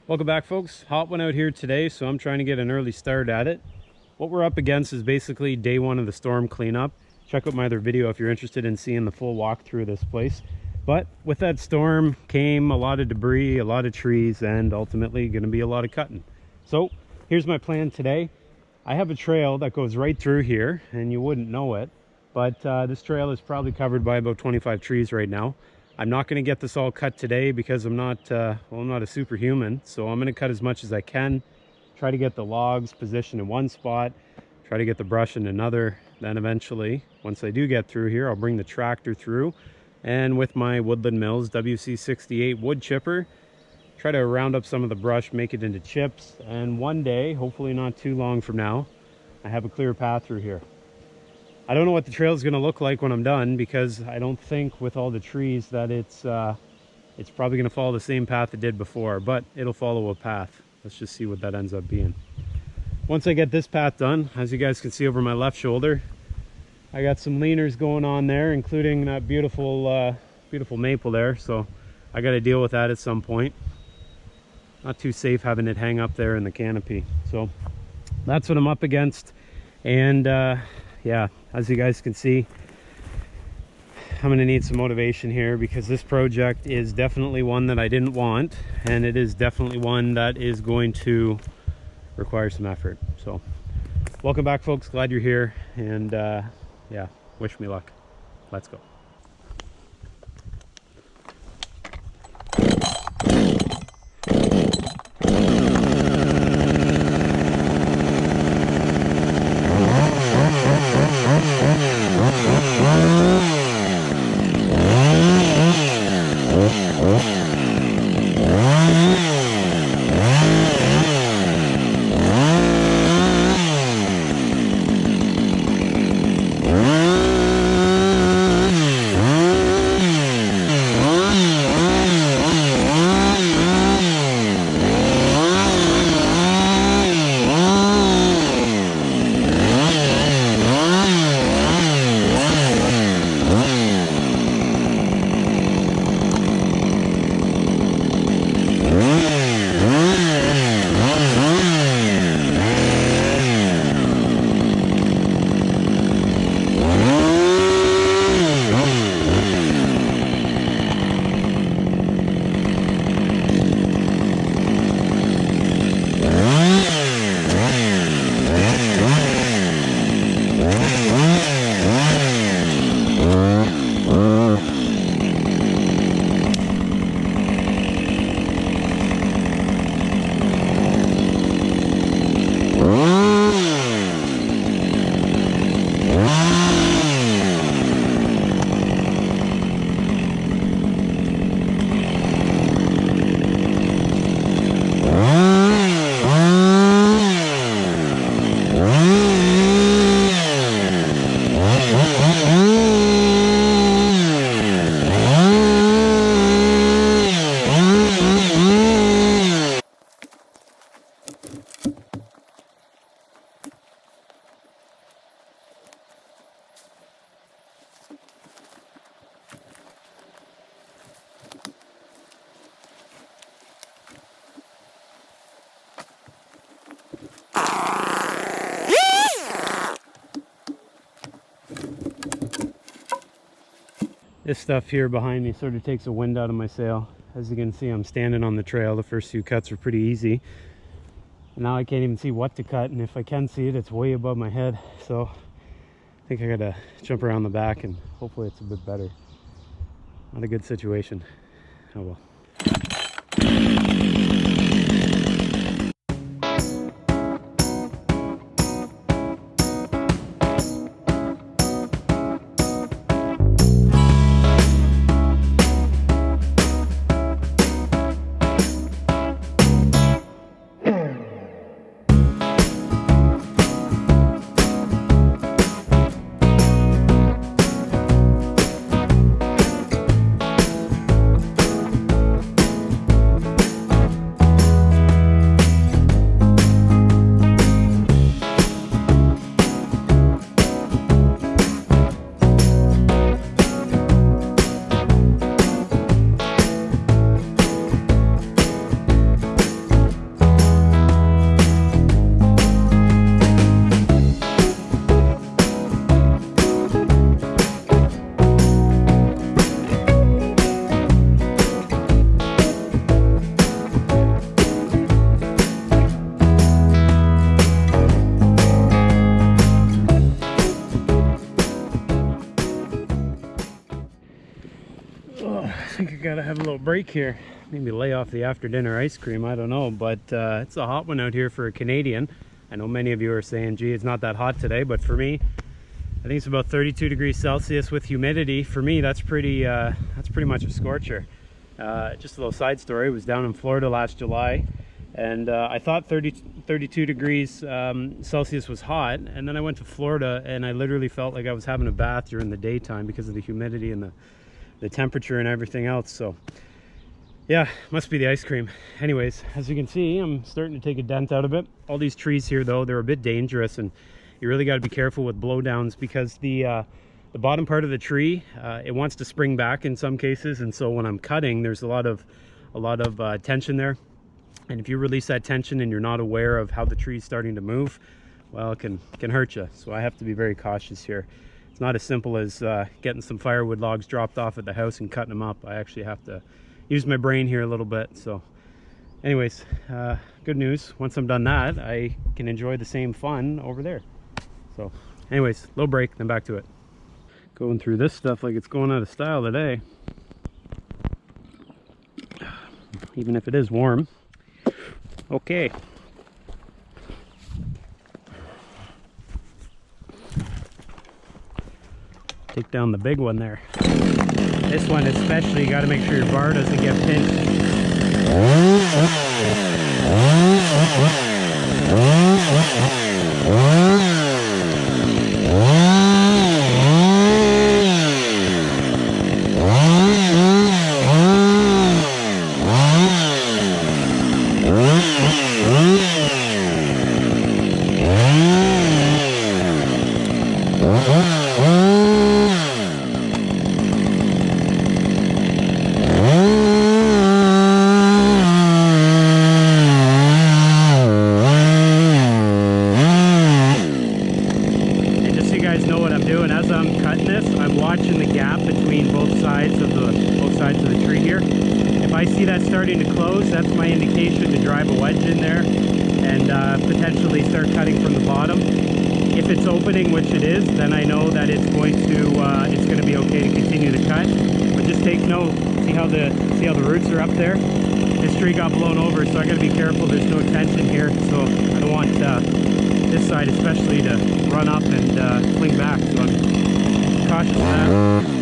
Welcome back, folks. Hot one out here today, so I'm trying to get an early start at it. What we're up against is basically day one of the storm cleanup. Check out my other video if you're interested in seeing the full walkthrough of this place. But with that storm came a lot of debris, a lot of trees, and ultimately going to be a lot of cutting. So here's my plan today. I have a trail that goes right through here, and you wouldn't know it, but this trail is probably covered by about 25 trees right now. I'm not going to get this all cut today because I'm not a superhuman, so I'm going to cut as much as I can, try to get the logs positioned in one spot, try to get the brush in another. Then eventually, once I do get through here, I'll bring the tractor through, and with my Woodland Mills WC68 wood chipper, try to round up some of the brush, make it into chips, and one day, hopefully not too long from now, I have a clear path through here. I don't know what the trail is going to look like when I'm done, because I don't think with all the trees that it's probably going to follow the same path it did before, but it'll follow a path. Let's just see what that ends up being. Once I get this path done, as you guys can see over my left shoulder, I got some leaners going on there, including that beautiful maple there, so I got to deal with that at some point. Not too safe having it hang up there in the canopy. So that's what I'm up against, and yeah, as you guys can see, I'm gonna need some motivation here, because this project is definitely one that I didn't want, and it is definitely one that is going to require some effort. So welcome back, folks. Glad you're here, and yeah, wish me luck. Let's go. This stuff here behind me sort of takes the wind out of my sail. As you can see, I'm standing on the trail. The first few cuts are pretty easy. And now I can't even see what to cut, and if I can see it, it's way above my head. So I think I gotta jump around the back, and hopefully it's a bit better. Not a good situation. Oh well. think I gotta have a little break here. Maybe lay off the after dinner ice cream, I don't know, but it's a hot one out here for a Canadian. I know many of you are saying, gee, it's not that hot today, but for me, I think it's about 32 degrees Celsius with humidity. For me, that's pretty much a scorcher. Just a little side story, I was down in Florida last July, and I thought 32 degrees Celsius was hot, and then I went to Florida and I literally felt like I was having a bath during the daytime because of the humidity and the temperature and everything else. So yeah, must be the ice cream. Anyways, as you can see, I'm starting to take a dent out of it. All these trees here though, they're a bit dangerous, and you really got to be careful with blowdowns because the bottom part of the tree, it wants to spring back in some cases, and so when I'm cutting, there's a lot of tension there, and if you release that tension and you're not aware of how the tree is starting to move, well, it can hurt you. So I have to be very cautious here. It's not as simple as getting some firewood logs dropped off at the house and cutting them up. I actually have to use my brain here a little bit. So anyways, good news, once I'm done that, I can enjoy the same fun over there. So anyways, little break, then back to it. Going through this stuff like it's going out of style today, even if it is warm. Okay, take down the big one there. This one especially, you got to make sure your bar doesn't get pinched. Starting to close, that's my indication to drive a wedge in there and potentially start cutting from the bottom. If it's opening, which it is, then I know that it's going to be okay to continue to cut. But just take note, see how the roots are up there? This tree got blown over, so I got to be careful. There's no tension here, so I don't want this side especially to run up and fling back. So I'm cautious of that.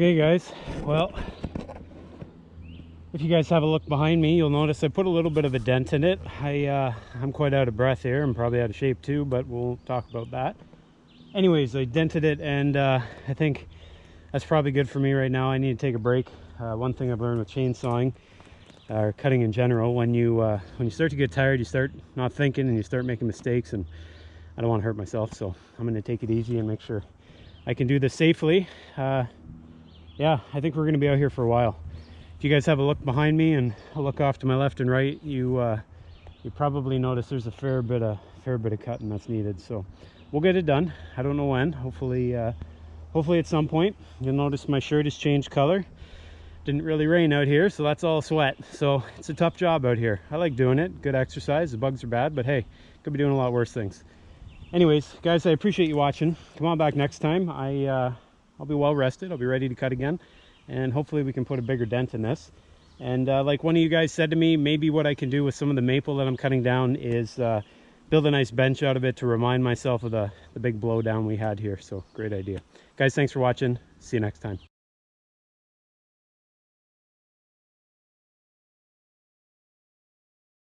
Okay guys, well, if you guys have a look behind me, you'll notice I put a little bit of a dent in it. I'm quite out of breath here. I'm probably out of shape too, but we'll talk about that. Anyways, I dented it, and I think that's probably good for me right now. I need to take a break. One thing I've learned with chainsawing, or cutting in general, when you start to get tired, you start not thinking and you start making mistakes, and I don't want to hurt myself, so I'm going to take it easy and make sure I can do this safely. Yeah, I think we're going to be out here for a while. If you guys have a look behind me and a look off to my left and right, you probably notice there's a fair bit of cutting that's needed. So we'll get it done. I don't know when. Hopefully at some point. You'll notice my shirt has changed color. Didn't really rain out here, so that's all sweat. So it's a tough job out here. I like doing it. Good exercise. The bugs are bad, but hey, could be doing a lot worse things. Anyways, guys, I appreciate you watching. Come on back next time. I'll be well rested. I'll be ready to cut again, and hopefully we can put a bigger dent in this. And like one of you guys said to me, maybe what I can do with some of the maple that I'm cutting down is build a nice bench out of it to remind myself of the big blowdown we had here. So great idea. Guys, thanks for watching. See you next time.